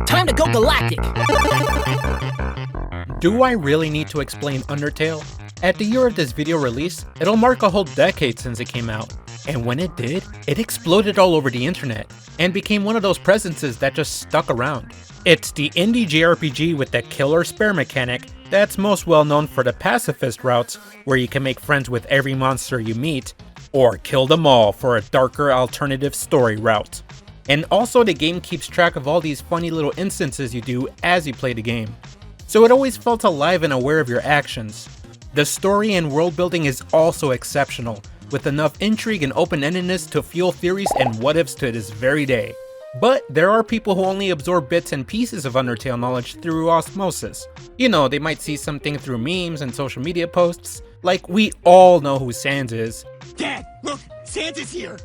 Time to go galactic! Do I really need to explain Undertale? At the year of this video release, it'll mark a whole decade since it came out. And when it did, it exploded all over the internet, and became one of those presences that just stuck around. It's the indie JRPG with the killer spare mechanic that's most well known for the pacifist routes, where you can make friends with every monster you meet, or kill them all for a darker alternative story route. And also the game keeps track of all these funny little instances you do as you play the game. So it always felt alive and aware of your actions. The story and world building is also exceptional, with enough intrigue and open-endedness to fuel theories and what-ifs to this very day. But there are people who only absorb bits and pieces of Undertale knowledge through osmosis. You know, they might see something through memes and social media posts, like we all know who Sans is. Dad, look! Sans is here!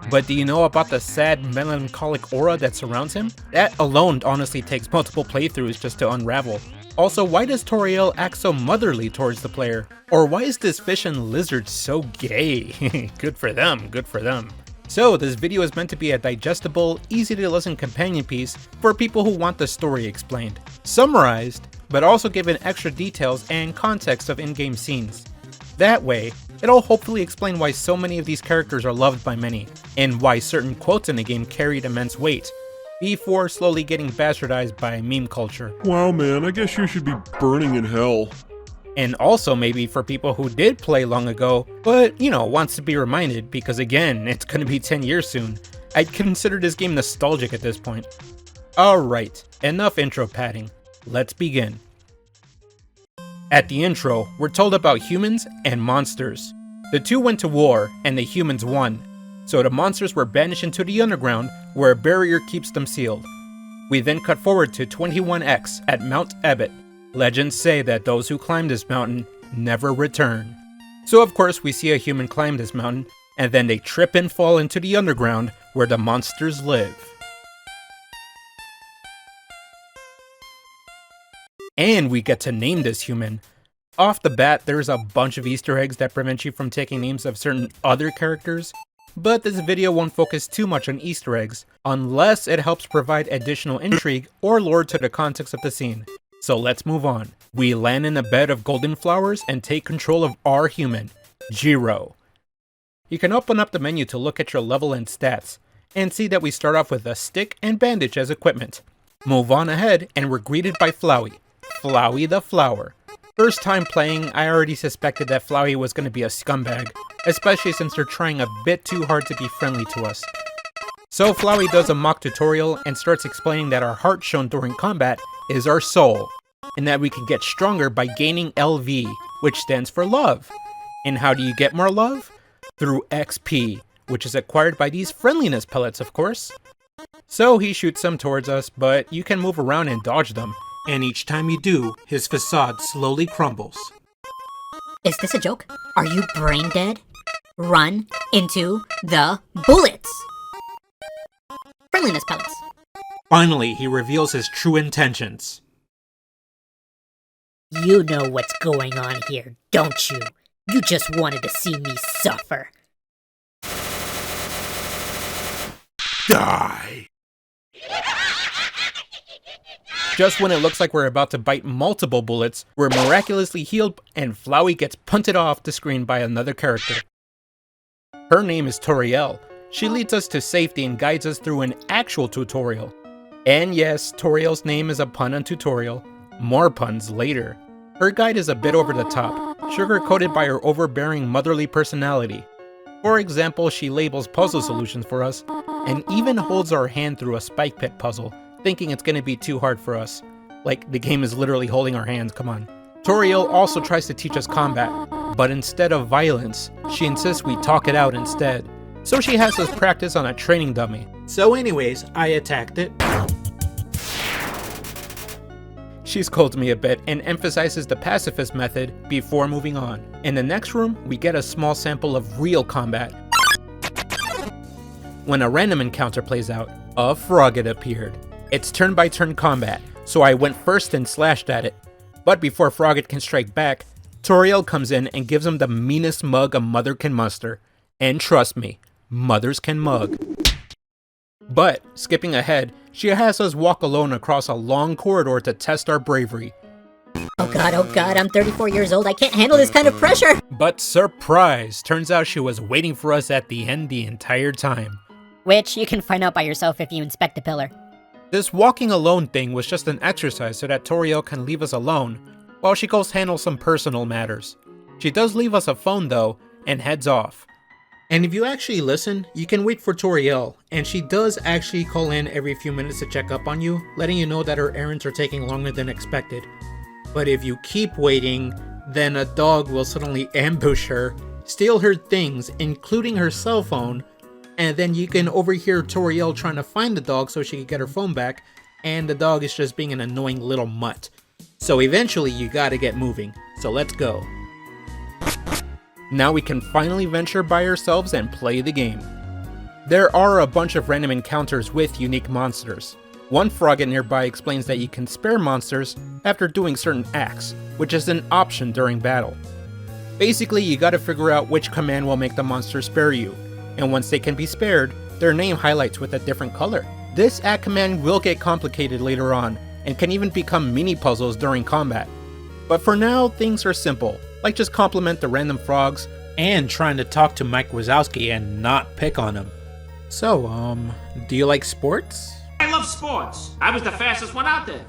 But do you know about the sad, melancholic aura that surrounds him? That alone honestly takes multiple playthroughs just to unravel. Also, why does Toriel act so motherly towards the player? Or why is this fish and lizard so gay? Good for them, good for them. So this video is meant to be a digestible, easy to listen companion piece for people who want the story explained, summarized, but also given extra details and context of in-game scenes. That way, it'll hopefully explain why so many of these characters are loved by many, and why certain quotes in the game carried immense weight, before slowly getting bastardized by meme culture. Wow man, I guess you should be burning in hell. And also maybe for people who did play long ago, but you know, wants to be reminded because again, it's gonna be 10 years soon. I'd consider this game nostalgic at this point. Alright, enough intro padding. Let's begin. At the intro, we're told about humans and monsters. The two went to war, and the humans won. So the monsters were banished into the underground, where a barrier keeps them sealed. We then cut forward to 21X at Mount Ebott. Legends say that those who climb this mountain never return. So of course we see a human climb this mountain, and then they trip and fall into the underground, where the monsters live. And we get to name this human. Off the bat, there's a bunch of Easter eggs that prevent you from taking names of certain other characters, but this video won't focus too much on Easter eggs, unless it helps provide additional intrigue or lore to the context of the scene. So let's move on. We land in a bed of golden flowers and take control of our human, Jiro. You can open up the menu to look at your level and stats, and see that we start off with a stick and bandage as equipment. Move on ahead and we're greeted by Flowey. Flowey the Flower. First time playing, I already suspected that Flowey was going to be a scumbag, especially since they're trying a bit too hard to be friendly to us. So Flowey does a mock tutorial and starts explaining that our heart shown during combat is our soul, and that we can get stronger by gaining LV, which stands for love. And how do you get more love? Through XP, which is acquired by these friendliness pellets, of course. So he shoots some towards us, but you can move around and dodge them, and each time you do, his facade slowly crumbles. Is this a joke? Are you brain dead? Run into the bullets! Friendliness pellets. Finally, he reveals his true intentions. You know what's going on here, don't you? You just wanted to see me suffer. Die! Just when it looks like we're about to bite multiple bullets, we're miraculously healed and Flowey gets punted off the screen by another character. Her name is Toriel. She leads us to safety and guides us through an actual tutorial. And yes, Toriel's name is a pun on tutorial. More puns later. Her guide is a bit over the top, sugar-coated by her overbearing motherly personality. For example, she labels puzzle solutions for us, and even holds our hand through a spike pit puzzle, thinking it's gonna be too hard for us. Like, the game is literally holding our hands, come on. Toriel also tries to teach us combat, but instead of violence, she insists we talk it out instead. So she has us practice on a training dummy. So anyways, I attacked it. She scolds me a bit and emphasizes the pacifist method before moving on. In the next room, we get a small sample of real combat. When a random encounter plays out, a frogget appeared. It's turn-by-turn combat, so I went first and slashed at it. But before Frogget can strike back, Toriel comes in and gives him the meanest mug a mother can muster. And trust me, mothers can mug. But, skipping ahead, she has us walk alone across a long corridor to test our bravery. Oh god, I'm 34 years old, I can't handle this kind of pressure! But surprise! Turns out she was waiting for us at the end the entire time. Which you can find out by yourself if you inspect the pillar. This walking alone thing was just an exercise so that Toriel can leave us alone, while she goes handle some personal matters. She does leave us a phone though, and heads off. And if you actually listen, you can wait for Toriel, and she does actually call in every few minutes to check up on you, letting you know that her errands are taking longer than expected. But if you keep waiting, then a dog will suddenly ambush her, steal her things, including her cell phone, and then you can overhear Toriel trying to find the dog so she can get her phone back, and the dog is just being an annoying little mutt. So eventually you gotta get moving, so let's go. Now we can finally venture by ourselves and play the game. There are a bunch of random encounters with unique monsters. One frogget nearby explains that you can spare monsters after doing certain acts, which is an option during battle. Basically, you gotta figure out which command will make the monster spare you, and once they can be spared, their name highlights with a different color. This act command will get complicated later on, and can even become mini puzzles during combat. But for now, things are simple, like just compliment the random frogs, and trying to talk to Mike Wazowski and not pick on him. So, do you like sports? I love sports. I was the fastest one out there.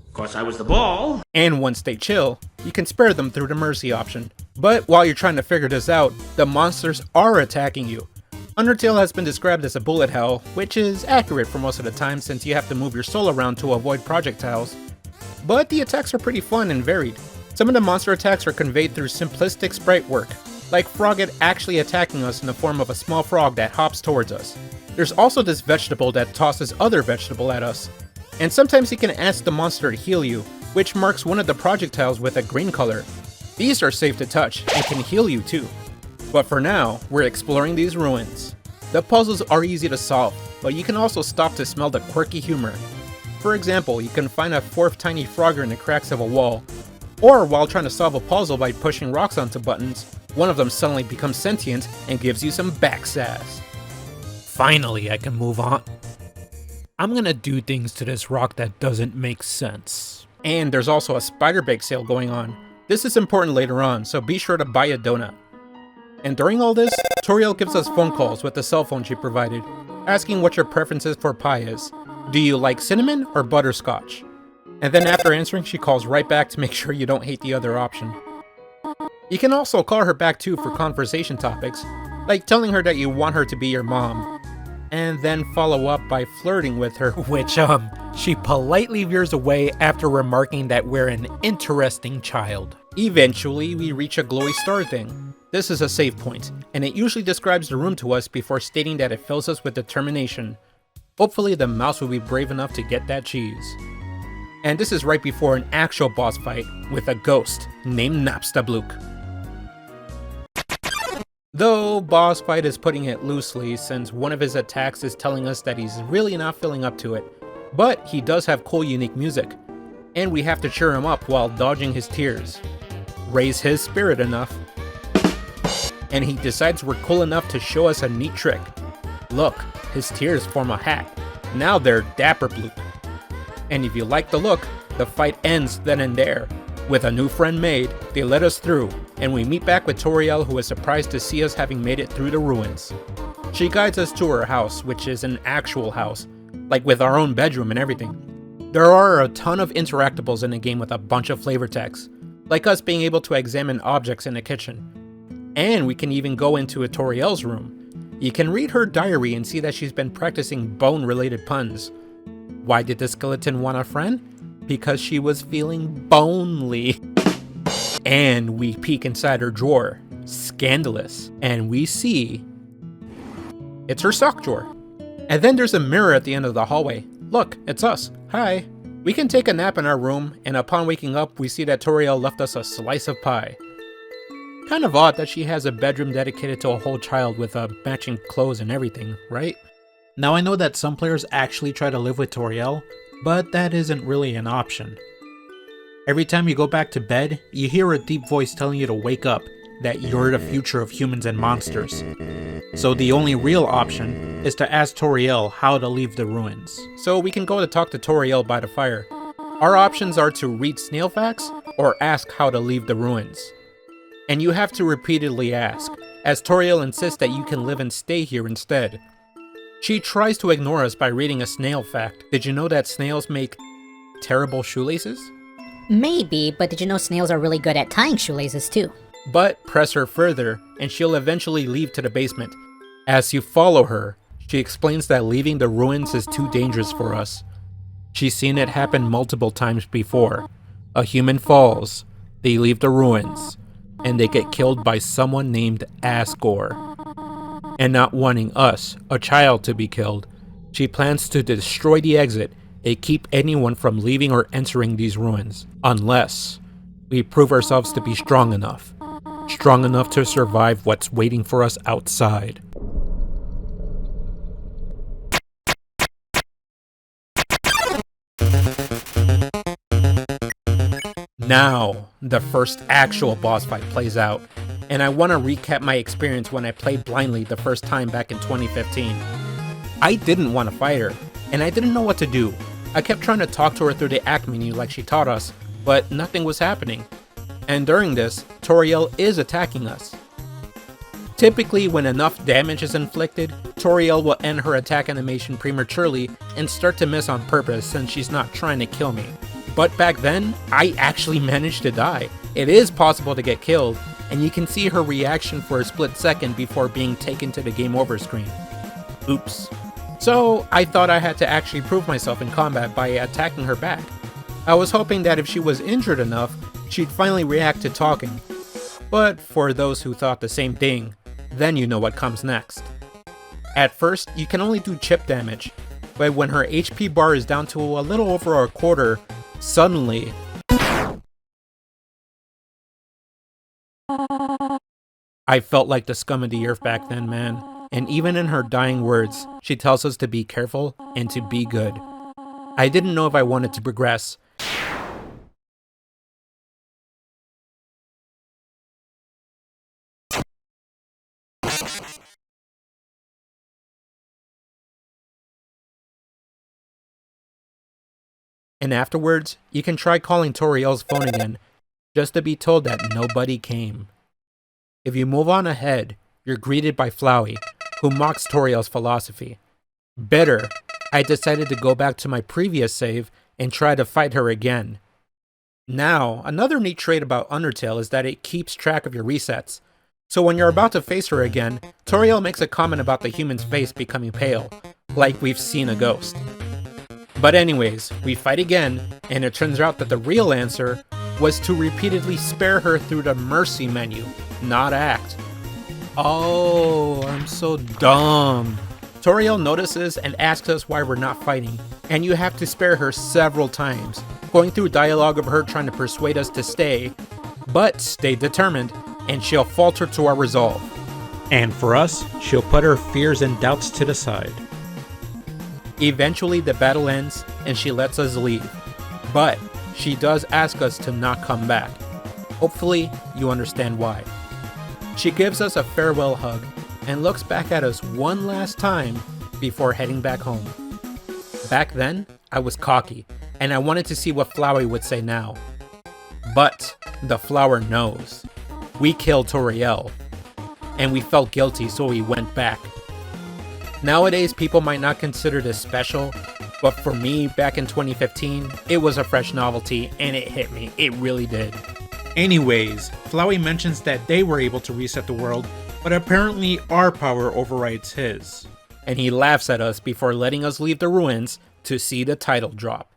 Of course, I was the ball. And once they chill, you can spare them through the mercy option. But while you're trying to figure this out, the monsters are attacking you. Undertale has been described as a bullet hell, which is accurate for most of the time since you have to move your soul around to avoid projectiles. But the attacks are pretty fun and varied. Some of the monster attacks are conveyed through simplistic sprite work, like Frogget actually attacking us in the form of a small frog that hops towards us. There's also this vegetable that tosses other vegetable at us. And sometimes you can ask the monster to heal you, which marks one of the projectiles with a green color. These are safe to touch and can heal you too. But for now, we're exploring these ruins. The puzzles are easy to solve, but you can also stop to smell the quirky humor. For example, you can find a fourth tiny frogger in the cracks of a wall, or while trying to solve a puzzle by pushing rocks onto buttons, one of them suddenly becomes sentient and gives you some back sass. Finally, I can move on. I'm gonna do things to this rock that doesn't make sense. And there's also a spider bake sale going on. This is important later on, so be sure to buy a donut. And during all this, Toriel gives us phone calls with the cell phone she provided, asking what your preferences for pie is. Do you like cinnamon or butterscotch? And then after answering, she calls right back to make sure you don't hate the other option. You can also call her back too for conversation topics, like telling her that you want her to be your mom, and then follow up by flirting with her, which she politely veers away after remarking that we're an interesting child. Eventually, we reach a glowy star thing. This is a save point, and it usually describes the room to us before stating that it fills us with determination. Hopefully the mouse will be brave enough to get that cheese. And this is right before an actual boss fight with a ghost named Napstablook. Though boss fight is putting it loosely since one of his attacks is telling us that he's really not feeling up to it. But he does have cool unique music, and we have to cheer him up while dodging his tears. Raise his spirit enough. And he decides we're cool enough to show us a neat trick. Look, his tears form a hat. Now they're Dapper Bloop. And if you like the look, the fight ends then and there. With a new friend made, they let us through, and we meet back with Toriel, who is surprised to see us having made it through the ruins. She guides us to her house, which is an actual house, like with our own bedroom and everything. There are a ton of interactables in the game with a bunch of flavor text, like us being able to examine objects in the kitchen. And we can even go into a Toriel's room. You can read her diary and see that she's been practicing bone-related puns. Why did the skeleton want a friend? Because she was feeling bonely. And we peek inside her drawer. Scandalous. And we see... it's her sock drawer. And then there's a mirror at the end of the hallway. Look, it's us. Hi. We can take a nap in our room, and upon waking up, we see that Toriel left us a slice of pie. Kind of odd that she has a bedroom dedicated to a whole child with matching clothes and everything, right? Now I know that some players actually try to live with Toriel, but that isn't really an option. Every time you go back to bed, you hear a deep voice telling you to wake up, that you're the future of humans and monsters. So the only real option is to ask Toriel how to leave the ruins. So we can go to talk to Toriel by the fire. Our options are to read snail facts or ask how to leave the ruins. And you have to repeatedly ask, as Toriel insists that you can live and stay here instead. She tries to ignore us by reading a snail fact. Did you know that snails make terrible shoelaces? Maybe, but did you know snails are really good at tying shoelaces too? But press her further, and she'll eventually leave to the basement. As you follow her, she explains that leaving the ruins is too dangerous for us. She's seen it happen multiple times before. A human falls, they leave the ruins, and they get killed by someone named Asgore. And not wanting us, a child, to be killed, she plans to destroy the exit and keep anyone from leaving or entering these ruins, unless we prove ourselves to be strong enough to survive what's waiting for us outside. Now, the first actual boss fight plays out, and I want to recap my experience when I played blindly the first time back in 2015. I didn't want to fight her, and I didn't know what to do. I kept trying to talk to her through the act menu like she taught us, but nothing was happening. And during this, Toriel is attacking us. Typically, when enough damage is inflicted, Toriel will end her attack animation prematurely and start to miss on purpose since she's not trying to kill me. But back then, I actually managed to die. It is possible to get killed, and you can see her reaction for a split second before being taken to the game over screen. Oops. So I thought I had to actually prove myself in combat by attacking her back. I was hoping that if she was injured enough, she'd finally react to talking. But for those who thought the same thing, then you know what comes next. At first, you can only do chip damage, but when her HP bar is down to a little over a quarter, suddenly I felt like the scum of the earth back then, man. And even in her dying words, she tells us to be careful and to be good. I didn't know if I wanted to progress. And afterwards, you can try calling Toriel's phone again, just to be told that nobody came. If you move on ahead, you're greeted by Flowey, who mocks Toriel's philosophy. Bitter, I decided to go back to my previous save and try to fight her again. Now, another neat trait about Undertale is that it keeps track of your resets. So when you're about to face her again, Toriel makes a comment about the human's face becoming pale, like we've seen a ghost. But anyways, we fight again, and it turns out that the real answer was to repeatedly spare her through the mercy menu, not act. Oh, I'm so dumb. Toriel notices and asks us why we're not fighting, and you have to spare her several times, going through dialogue of her trying to persuade us to stay, but stay determined, and she'll falter to our resolve. And for us, she'll put her fears and doubts to the side. Eventually the battle ends, and she lets us leave, but she does ask us to not come back. Hopefully, you understand why. She gives us a farewell hug, and looks back at us one last time before heading back home. Back then, I was cocky, and I wanted to see what Flowey would say now. But the flower knows. We killed Toriel, and we felt guilty, so we went back. Nowadays, people might not consider this special, but for me, back in 2015, it was a fresh novelty, and it hit me. It really did. Anyways, Flowey mentions that they were able to reset the world, but apparently our power overrides his. And he laughs at us before letting us leave the ruins to see the title drop.